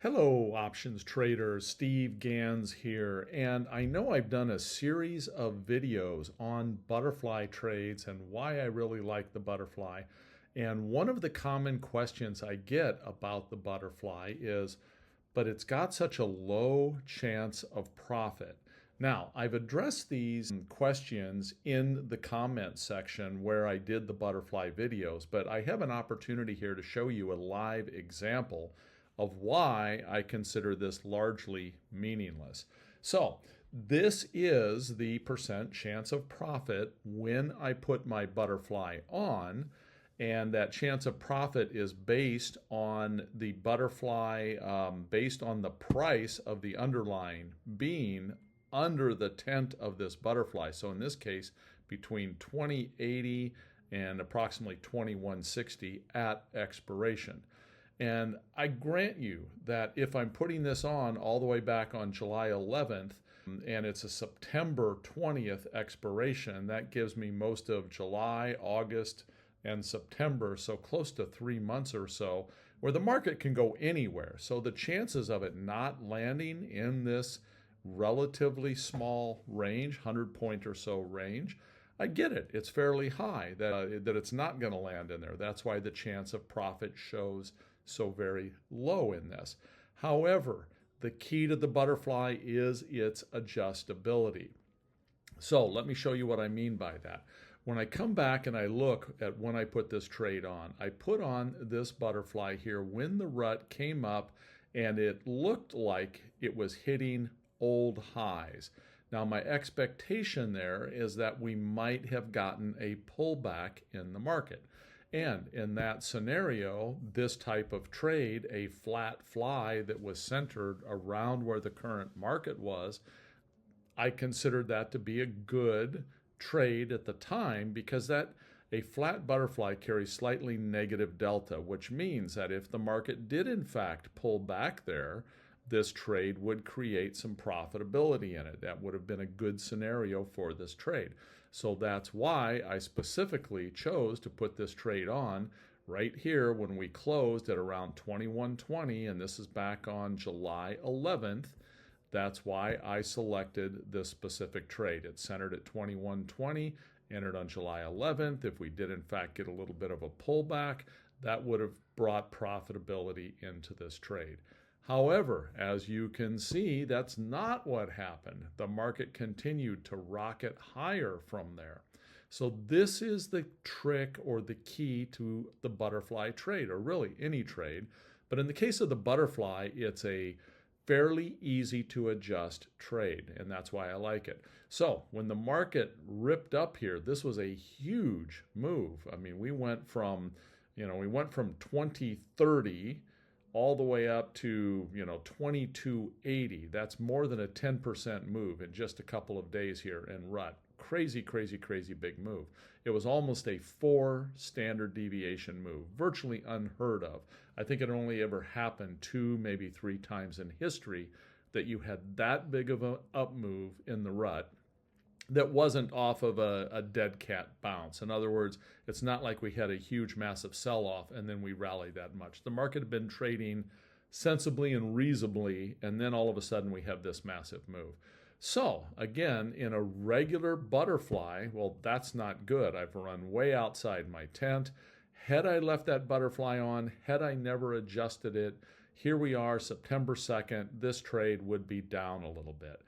Hello, options traders. Steve Gans here, and I know I've done a series of videos on butterfly trades and why I really like the butterfly. And one of the common questions I get about the butterfly is, but it's got such a low chance of profit. Now, I've addressed these questions in the comment section where I did the butterfly videos, but I have an opportunity here to show you a live example of why I consider this largely meaningless. So, this is the percent chance of profit when I put my butterfly on, and that chance of profit is based on the butterfly, based on the price of the underlying being under the tent of this butterfly. So in this case, between 2080 and approximately 2160 at expiration. And I grant you that if I'm putting this on all the way back on July 11th, and it's a September 20th expiration, that gives me most of July, August, and September, so close to 3 months or so, where the market can go anywhere. So the chances of it not landing in this relatively small range, 100-point or so range, I get it. It's fairly high that it's not going to land in there. That's why the chance of profit shows so very low in this. However, the key to the butterfly is its adjustability. So let me show you what I mean by that. When I come back and I look at when I put this trade on, I put on this butterfly here when the rut came up and it looked like it was hitting old highs. Now my expectation there is that we might have gotten a pullback in the market. And in that scenario, this type of trade, a flat fly that was centered around where the current market was, I considered that to be a good trade at the time because that a flat butterfly carries slightly negative delta, which means that if the market did in fact pull back there, this trade would create some profitability in it. That would have been a good scenario for this trade. So that's why I specifically chose to put this trade on right here when we closed at around 2120, and this is back on July 11th. That's why I selected this specific trade. It's centered at 2120, entered on July 11th. If we did in fact get a little bit of a pullback, that would have brought profitability into this trade. However, as you can see, that's not what happened. The market continued to rocket higher from there. So this is the trick or the key to the butterfly trade, or really any trade. But in the case of the butterfly, it's a fairly easy to adjust trade, and that's why I like it. So when the market ripped up here, this was a huge move. I mean, we went from 2030 all the way up to 2280. That's more than a 10% move in just a couple of days here in rut. Crazy, crazy, crazy big move. It was almost a 4 standard deviation move, virtually unheard of. I think it only ever happened 2, maybe 3 times in history that you had that big of an up move in the rut that wasn't off of a dead cat bounce. In other words, it's not like we had a huge massive sell-off and then we rallied that much. The market had been trading sensibly and reasonably, and then all of a sudden we have this massive move. So again, in a regular butterfly, well, that's not good. I've run way outside my tent. Had I left that butterfly on, had I never adjusted it, here we are, September 2nd, this trade would be down a little bit.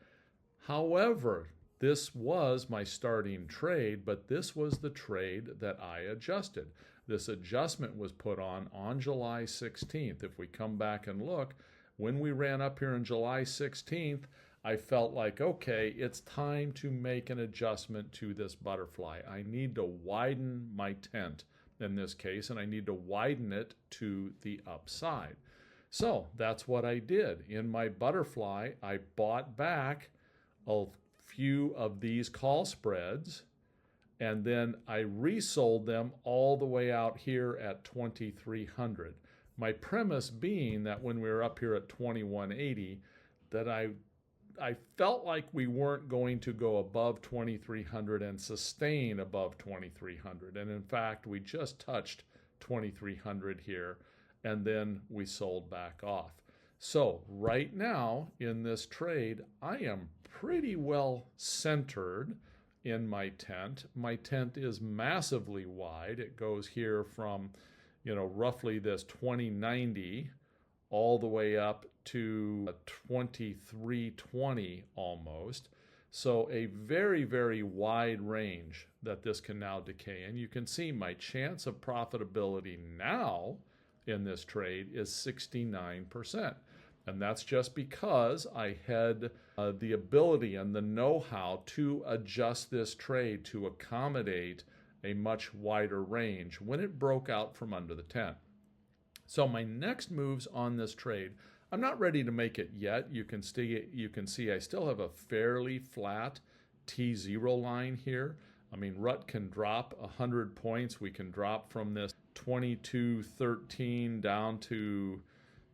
However, this was my starting trade, but this was the trade that I adjusted. This adjustment was put on July 16th. If we come back and look, when we ran up here on July 16th, I felt like, okay, it's time to make an adjustment to this butterfly. I need to widen my tent in this case, and I need to widen it to the upside. So that's what I did. In my butterfly, I bought back a few of these call spreads, and then I resold them all the way out here at 2300. My premise being that when we were up here at 2180, that I felt like we weren't going to go above 2300 and sustain above 2300. And in fact, we just touched 2300 here, and then we sold back off. So right now in this trade, I am pretty well centered in my tent. My tent is massively wide. It goes here from, roughly this 2090 all the way up to 2320 almost. So a very, very wide range that this can now decay. And you can see my chance of profitability now in this trade is 69%. And that's just because I had the ability and the know-how to adjust this trade to accommodate a much wider range when it broke out from under the tent. So my next moves on this trade, I'm not ready to make it yet. You can see I still have a fairly flat T0 line here. I mean, RUT can drop 100 points. We can drop from this 22.13 down to,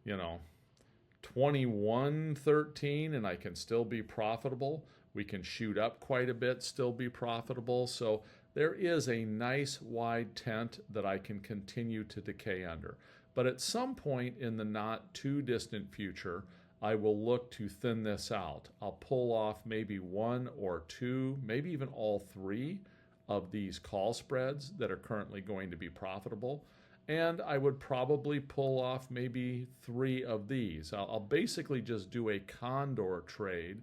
21.13, and I can still be profitable. We can shoot up quite a bit, still be profitable. So there is a nice wide tent that I can continue to decay under. But at some point in the not too distant future, I will look to thin this out. I'll pull off maybe one or two, maybe even all three of these call spreads that are currently going to be profitable. And I would probably pull off maybe three of these. I'll basically just do a condor trade.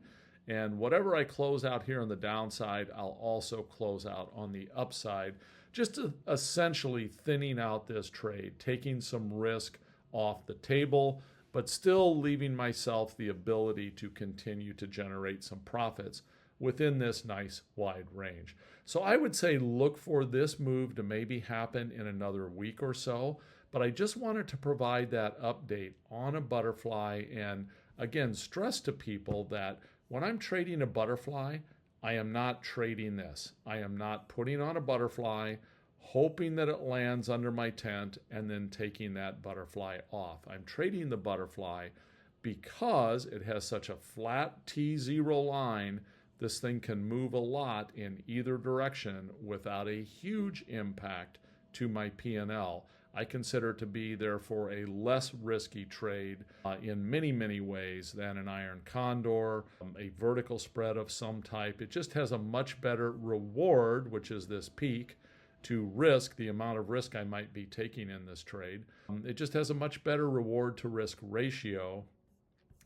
And whatever I close out here on the downside, I'll also close out on the upside, just to essentially thinning out this trade, taking some risk off the table, but still leaving myself the ability to continue to generate some profits within this nice wide range. So I would say look for this move to maybe happen in another week or so, but I just wanted to provide that update on a butterfly and again stress to people that when I'm trading a butterfly, I am not trading this. I am not putting on a butterfly, hoping that it lands under my tent and then taking that butterfly off. I'm trading the butterfly because it has such a flat T0 line. This thing can move a lot in either direction without a huge impact to my P&L. I consider it to be, therefore, a less risky trade in many, many ways than an iron condor, a vertical spread of some type. It just has a much better reward, which is this peak, to risk, the amount of risk I might be taking in this trade. It just has a much better reward to risk ratio,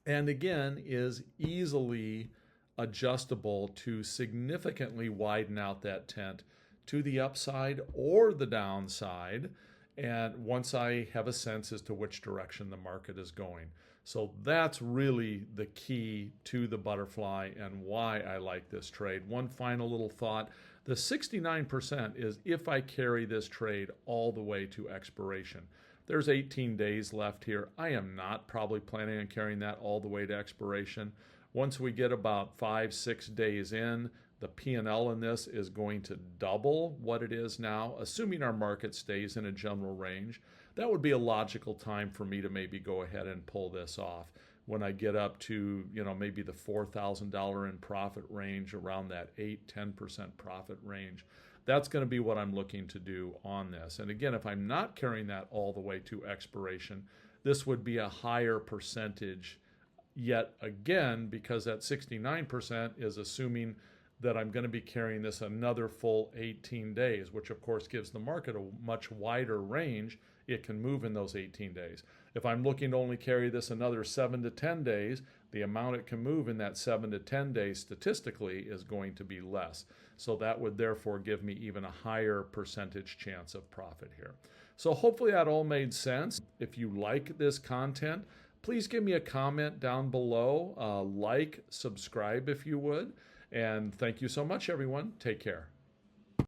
and again, is easily adjustable to significantly widen out that tent to the upside or the downside, and once I have a sense as to which direction the market is going. So that's really the key to the butterfly and why I like this trade. One final little thought. The 69% is if I carry this trade all the way to expiration. There's 18 days left here. I am not probably planning on carrying that all the way to expiration. Once we get about 5-6 days in, the P&L in this is going to double what it is now, assuming our market stays in a general range. That would be a logical time for me to maybe go ahead and pull this off when I get up to, maybe the $4,000 in profit range, around that 8-10% profit range. That's going to be what I'm looking to do on this. And again, if I'm not carrying that all the way to expiration, this would be a higher percentage. Yet again, because that 69% is assuming that I'm going to be carrying this another full 18 days, which of course gives the market a much wider range. It can move in those 18 days. If I'm looking to only carry this another 7 to 10 days, the amount it can move in that 7 to 10 days statistically is going to be less. So that would therefore give me even a higher percentage chance of profit here. So hopefully that all made sense. If you like this content, please give me a comment down below, like, subscribe if you would. And thank you so much, everyone. Take care.